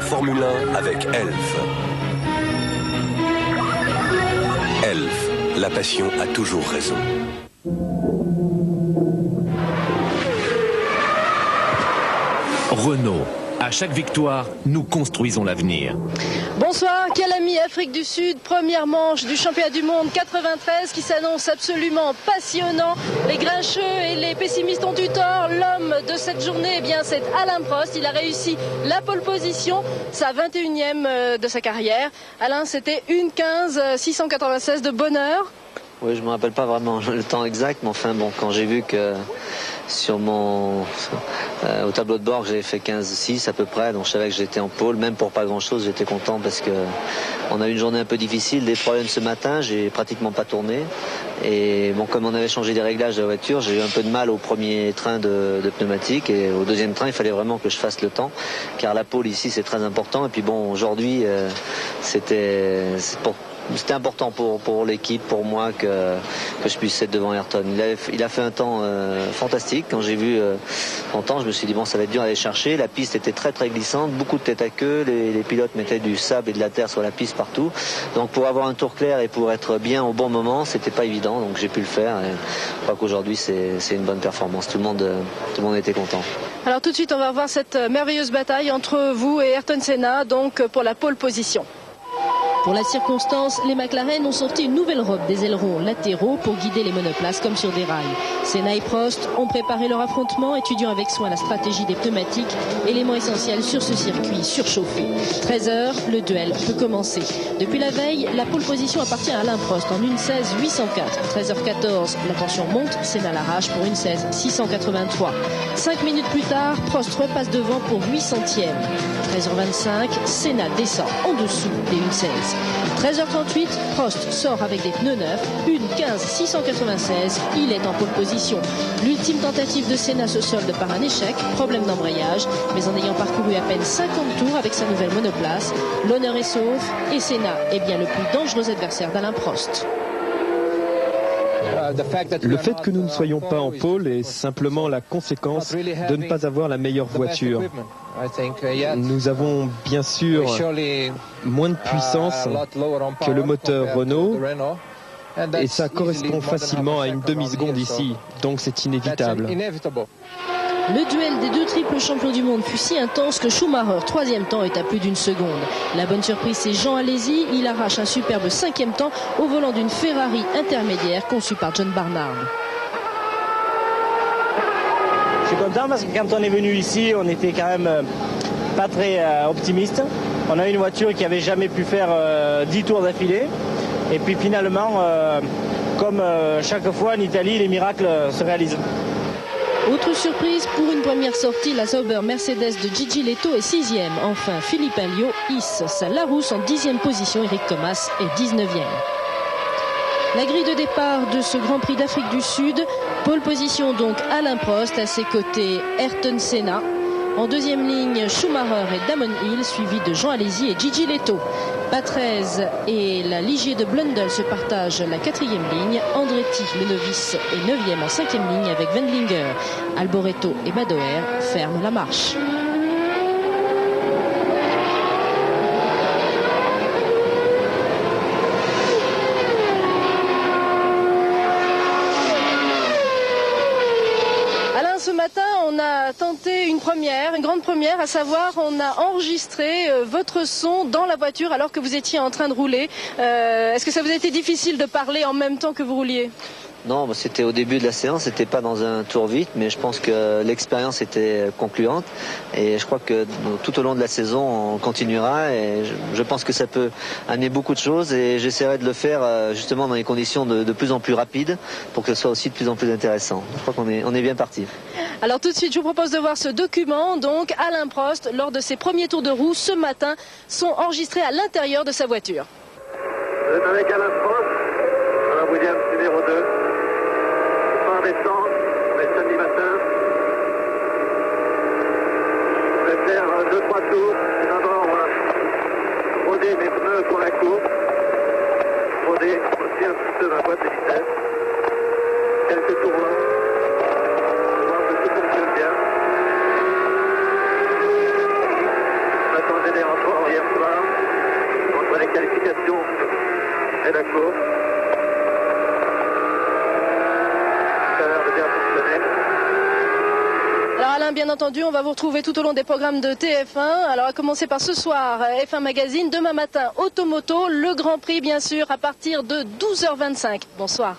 Formule 1 avec Elf. Elf, la passion a toujours raison. Renault. À chaque victoire, nous construisons l'avenir. Bonsoir, Calami, Afrique du Sud, première manche du championnat du monde 93 qui s'annonce absolument passionnant. Les grincheux et les pessimistes ont eu tort. L'homme de cette journée, eh bien, c'est Alain Prost. Il a réussi la pole position, sa 21e de sa carrière. Alain, c'était 1:15,696 de bonheur. Oui, je ne me rappelle pas vraiment le temps exact, mais enfin bon, quand j'ai vu que sur mon au tableau de bord j'avais fait 15,6 à peu près, donc je savais que j'étais en pôle, même pour pas grand chose, j'étais content parce que on a eu une journée un peu difficile, des problèmes ce matin, j'ai pratiquement pas tourné et bon, comme on avait changé les réglages de la voiture, j'ai eu un peu de mal au premier train de pneumatique et au deuxième train il fallait vraiment que je fasse le temps, car la pôle ici c'est très important et puis bon aujourd'hui c'était important pour l'équipe, pour moi que je puisse être devant Ayrton. Il a fait un temps fantastique. Quand j'ai vu son temps, je me suis dit bon, ça va être dur à aller chercher. La piste était très très glissante, beaucoup de tête à queue. Les pilotes mettaient du sable et de la terre sur la piste partout. Donc pour avoir un tour clair et pour être bien au bon moment, c'était pas évident. Donc j'ai pu le faire. Et je crois qu'aujourd'hui c'est une bonne performance. Tout le monde était content. Alors tout de suite, on va voir cette merveilleuse bataille entre vous et Ayrton Senna, donc pour la pole position. Pour la circonstance, les McLaren ont sorti une nouvelle robe des ailerons latéraux pour guider les monoplaces comme sur des rails. Senna et Prost ont préparé leur affrontement, étudiant avec soin la stratégie des pneumatiques, élément essentiel sur ce circuit surchauffé. 13h, le duel peut commencer. Depuis la veille, la pole position appartient à Alain Prost en 1:16,804. 13h14, la tension monte, Senna l'arrache pour 1:16,683. 5 minutes plus tard, Prost repasse devant pour 8 centièmes. 13h25, Senna descend en dessous des 1:16. 13h38, Prost sort avec des pneus neufs, 1:15,696, il est en pole position. L'ultime tentative de Senna se solde par un échec, problème d'embrayage, mais en ayant parcouru à peine 50 tours avec sa nouvelle monoplace, l'honneur est sauf et Senna est bien le plus dangereux adversaire d'Alain Prost. Le fait que nous ne soyons pas en pôle est simplement la conséquence de ne pas avoir la meilleure voiture. Nous avons bien sûr moins de puissance que le moteur Renault et ça correspond facilement à une demi-seconde ici, donc c'est inévitable. Le duel des deux triples champions du monde fut si intense que Schumacher, 3e temps, est à plus d'une seconde. La bonne surprise, c'est Jean Alesi. Il arrache un superbe 5e temps au volant d'une Ferrari intermédiaire conçue par John Barnard. Je suis content parce que quand on est venu ici, on était quand même pas très optimiste. On a une voiture qui avait jamais pu faire 10 tours d'affilée. Et puis finalement, comme chaque fois en Italie, les miracles se réalisent. Autre surprise pour une première sortie, la Sauber Mercedes de Gigi Leto est 6e. Enfin, Philippe Alliot hisse sa Larousse en 10e position. Eric Thomas est 19e. La grille de départ de ce Grand Prix d'Afrique du Sud. Pole position donc Alain Prost, à ses côtés Ayrton Senna. En deuxième ligne, Schumacher et Damon Hill, suivis de Jean Alesi et Gigi Leto. Patrese et la Ligier de Blundell se partagent la 4e ligne. Andretti, le novice, est 9e en 5e ligne avec Wendlinger. Alboreto et Badoer ferment la marche. Ce matin, on a tenté une grande première, à savoir on a enregistré votre son dans la voiture alors que vous étiez en train de rouler. Est-ce que ça vous a été difficile de parler en même temps que vous rouliez ? Non, c'était au début de la séance, c'était pas dans un tour vite, mais je pense que l'expérience était concluante et je crois que tout au long de la saison on continuera et je pense que ça peut amener beaucoup de choses et j'essaierai de le faire justement dans des conditions de plus en plus rapides pour que ce soit aussi de plus en plus intéressant. Je crois qu'on est bien parti. Alors tout de suite, je vous propose de voir ce document. Donc Alain Prost, lors de ses premiers tours de roue ce matin, sont enregistrés à l'intérieur de sa voiture. Vous êtes avec Alain Prost, à la Williams numéro 2. Fin décembre, on est samedi matin. Je vais faire 2-3 tours. D'abord, roder mes pneus pour la course. Roder aussi un petit peu ma boîte de vitesse. Quelques tours là. Voir que tout fonctionne bien. Attendez les renforts. Hein, bien entendu, on va vous retrouver tout au long des programmes de TF1. Alors à commencer par ce soir, F1 Magazine. Demain matin, Automoto, le Grand Prix bien sûr, à partir de 12h25. Bonsoir.